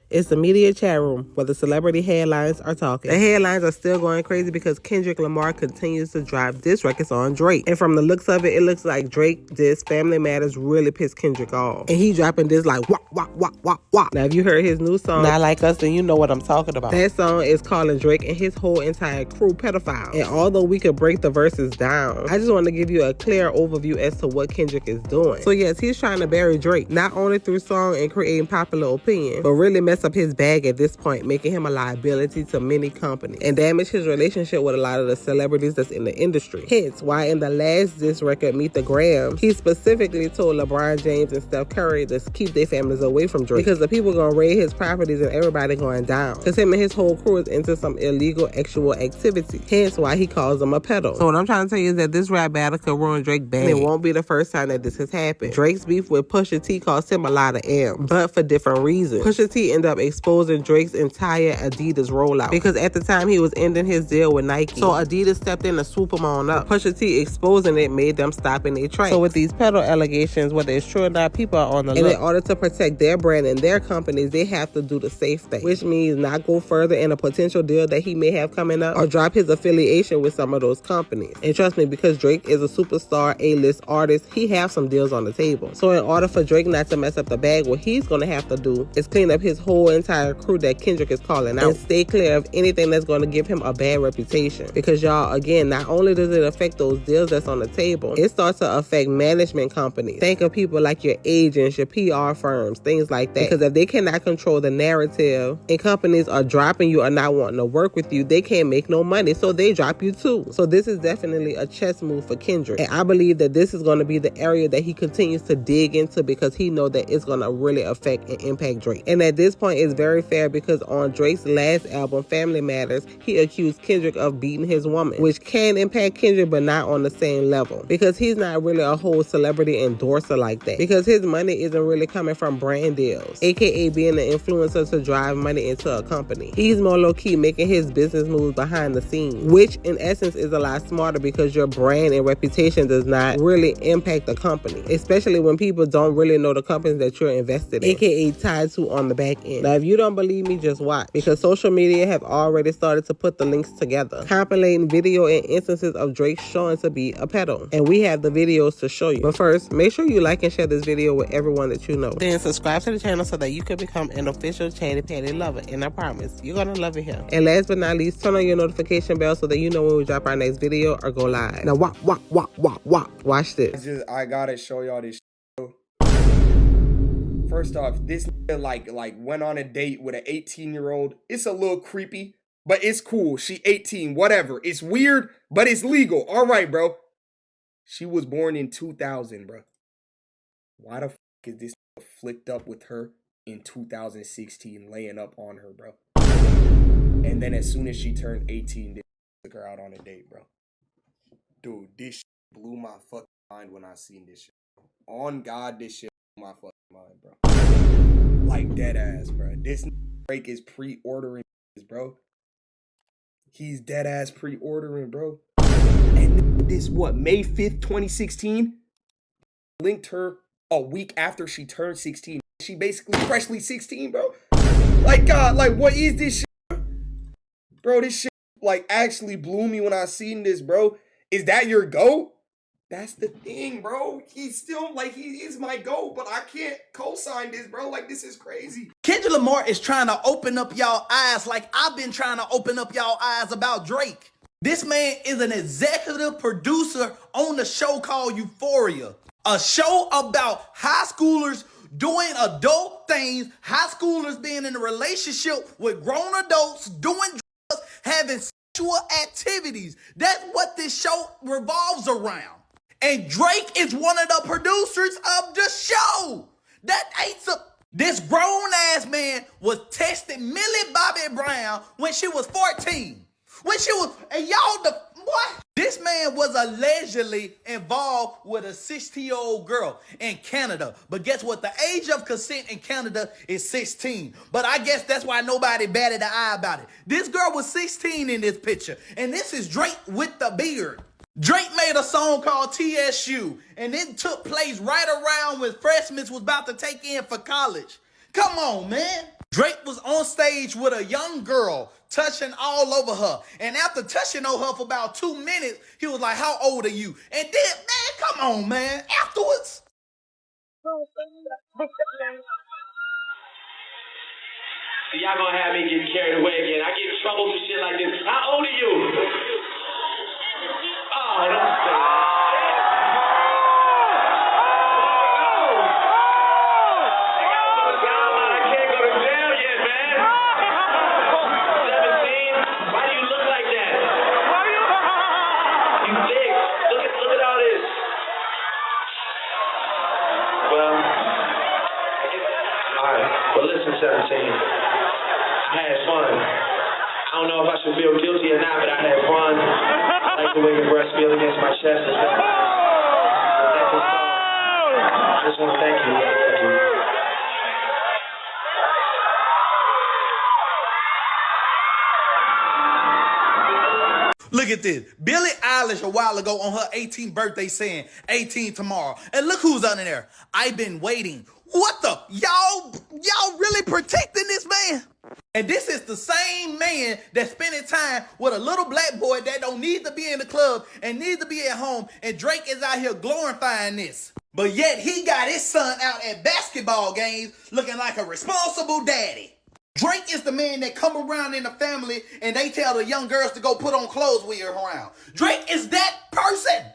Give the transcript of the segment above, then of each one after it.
It's the media chat room where the celebrity headlines are talking. The headlines are still going crazy because Kendrick Lamar continues to drop diss records on Drake. And from the looks of it, it looks like Drake diss Family Matters really pissed Kendrick off. And he dropping this like wah, wah, wah, wah, wah. Now, if you heard his new song, Not Like Us, then you know what I'm talking about. That song is calling Drake and his whole entire crew pedophiles. And although we could break the verses down, I just want to give you a clear overview as to what Kendrick is doing. So yes, he's trying to bury Drake, not only through song and creating popular opinion, but really mess up his bag at this point, making him a liability to many companies and damage his relationship with a lot of the celebrities that's in the industry. Hence why in the last diss record, Meet the Grams, he specifically told LeBron James and Steph Curry to keep their families away from Drake because the people gonna raid his properties and everybody going down because him and his whole crew is into some illegal actual activity. Hence why he calls them a pedo. So what I'm trying to tell you is that this rap battle could ruin Drake bad. And it won't be the first time that this has happened. Drake's beef with Pusha T cost him a lot of M, but for different reasons. Pusha T ended up exposing Drake's entire Adidas rollout because at the time he was ending his deal with Nike. So Adidas stepped in to swoop him on up. Pusha T exposing it made them stop in their tracks. So with these pedo allegations, whether it's true or not, people are on the look. And in order to protect their brand and their companies, they have to do the safe thing, which means not go further in a potential deal that he may have coming up or drop his affiliation with some of those companies. And trust me, because Drake is a superstar A-list artist, he has some deals on the table. So in order for Drake not to mess up the bag, what he's going to have to do is clean up his whole entire crew that Kendrick is calling out and stay clear of anything that's going to give him a bad reputation. Because y'all, again, not only does it affect those deals that's on the table, it starts to affect management companies. Think of people like your agents, your PR firms, things like that. Because if they cannot control the narrative and companies are dropping you or not wanting to work with you, they can't make no money, so they drop you too. So this is definitely a chess move for Kendrick. And I believe that this is going to be the area that he continues to dig into because he knows that it's going to really affect and impact Drake. And at this point, it's very fair because on Drake's last album, Family Matters, he accused Kendrick of beating his woman, which can impact Kendrick but not on the same level because he's not really a whole celebrity endorser like that because his money isn't really coming from brand deals, aka being an influencer to drive money into a company. He's more low-key making his business moves behind the scenes, which in essence is a lot smarter because your brand and reputation does not really impact the company, especially when people don't really know the companies that you're invested in, aka tied to on the back end. Now, if you don't believe me, just watch because social media have already started to put the links together, compilating video and instances of Drake showing to be a pedo. And we have the videos to show you. But first, make sure you like and share this video with everyone that you know. Then subscribe to the channel so that you can become an official Chatty Patty lover. And I promise, you're going to love it here. And last but not least, turn on your notification bell so that you know when we drop our next video or go live. Now, watch this. I gotta show y'all this. First off, this nigga like went on a date with an 18-year-old. It's a little creepy, but it's cool. She 18, whatever. It's weird, but it's legal. All right, bro. She was born in 2000, bro. Why the fuck is this nigga flicked up with her in 2016, laying up on her, bro? And then as soon as she turned 18, they took her out on a date, bro. Dude, this shit blew my fucking mind when I seen this shit. On God, this shit blew my fucking mind, bro. Like dead ass, bro. This Drake is pre-ordering this, bro. He's dead ass pre-ordering, bro. And this what, May 5th, 2016? Linked her a week after she turned 16. She basically freshly 16, bro. Like God, like what is this shit? Bro, this shit like actually blew me when I seen this, bro. Is that your GOAT? That's the thing, bro. He's still, like, he is my GOAT, but I can't co-sign this, bro. Like, this is crazy. Kendrick Lamar is trying to open up y'all eyes like I've been trying to open up y'all eyes about Drake. This man is an executive producer on a show called Euphoria. A show about high schoolers doing adult things, high schoolers being in a relationship with grown adults, doing drugs, having sexual activities. That's what this show revolves around. And Drake is one of the producers of the show. That ain't so. This grown-ass man was testing Millie Bobby Brown when she was 14. When she was, and y'all, what? This man was allegedly involved with a 16-year-old girl in Canada. But guess what? The age of consent in Canada is 16. But I guess that's why nobody batted an eye about it. This girl was 16 in this picture. And this is Drake with the beard. Drake made a song called TSU, and it took place right around when freshmen was about to take in for college. Come on, man. Drake was stage with a young girl, touching all over her. And after touching on her for about 2 minutes, he was like, how old are you? And then, man, come on, man. Afterwards. See, y'all gonna have me getting carried away again. I get in trouble for shit like this. How old are you? Oh, that's bad. Well, listen, 17. I had fun. I don't know if I should feel guilty or not, but I had fun. I like the way your breast feel against my chest. I just want to thank you. Look at this. Billie Eilish a while ago on her 18th birthday saying 18 tomorrow. And look who's under there. I've been waiting. What the? Y'all really protecting this man? And this is the same man that's spending time with a little black boy that don't need to be in the club and needs to be at home. And Drake is out here glorifying this. But yet he got his son out at basketball games looking like a responsible daddy. Drake is the man that come around in the family and they tell the young girls to go put on clothes when you're around. Drake is that person.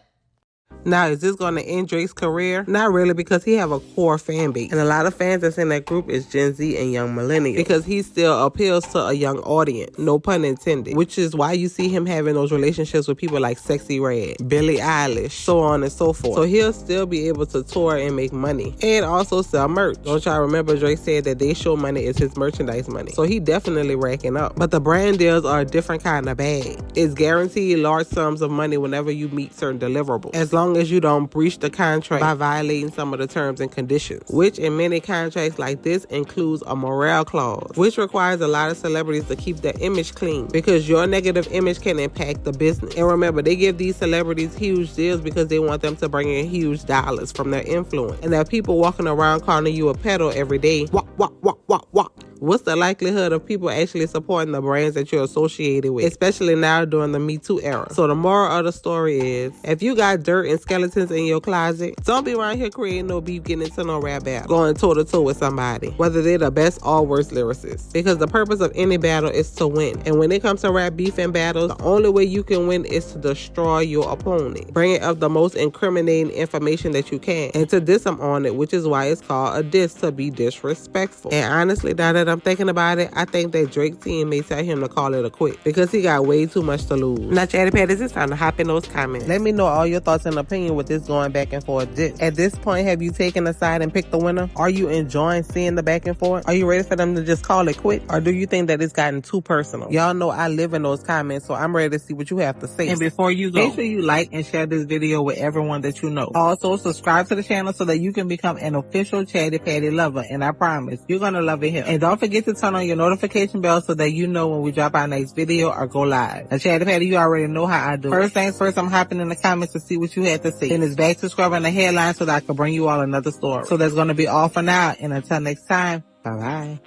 Now, is this going to end Drake's career? Not really, because he have a core fan base. And a lot of fans that's in that group is Gen Z and young millennials. Because he still appeals to a young audience. No pun intended. Which is why you see him having those relationships with people like Sexy Red, Billie Eilish, so on and so forth. So he'll still be able to tour and make money. And also sell merch. Don't y'all remember Drake said that they show money is his merchandise money. So he definitely racking up. But the brand deals are a different kind of bag. It's guaranteed large sums of money whenever you meet certain deliverables. As long as you don't breach the contract by violating some of the terms and conditions, which in many contracts like this includes a morale clause, which requires a lot of celebrities to keep their image clean because your negative image can impact the business. And remember, they give these celebrities huge deals because they want them to bring in huge dollars from their influence. And there are people walking around calling you a pedo every day. Wah, wah, wah, wah, wah. What's the likelihood of people actually supporting the brands that you're associated with, especially now during the Me Too era? So the moral of the story is, if you got dirt and skeletons in your closet, don't be around here creating no beef, getting into no rap battle, going toe-to-toe with somebody, whether they're the best or worst lyricists. Because the purpose of any battle is to win. And when it comes to rap beef and battles, the only way you can win is to destroy your opponent, bringing up the most incriminating information that you can, and to diss them on it, which is why it's called a diss, to be disrespectful. And honestly, now that I'm thinking about it, I think that Drake's team may tell him to call it a quit because he got way too much to lose. Now, Chatty Patties, it's time to hop in those comments. Let me know all your thoughts and opinion with this going back and forth diss. At this point, have you taken a side and picked the winner? Are you enjoying seeing the back and forth? Are you ready for them to just call it quit? Or do you think that it's gotten too personal? Y'all know I live in those comments, so I'm ready to see what you have to say. And before you go, make sure you like and share this video with everyone that you know. Also, subscribe to the channel so that you can become an official Chatty Patty lover, and I promise you're gonna love it here. And don't forget to turn on your notification bell so that you know when we drop our next video or go live. Now, Chatty Patty, you already know how I do. First things first, I'm hopping in the comments to see what you had to say. Then it's back to scrubbing the headline so that I can bring you all another story. So that's gonna be all for now, and until next time, bye-bye.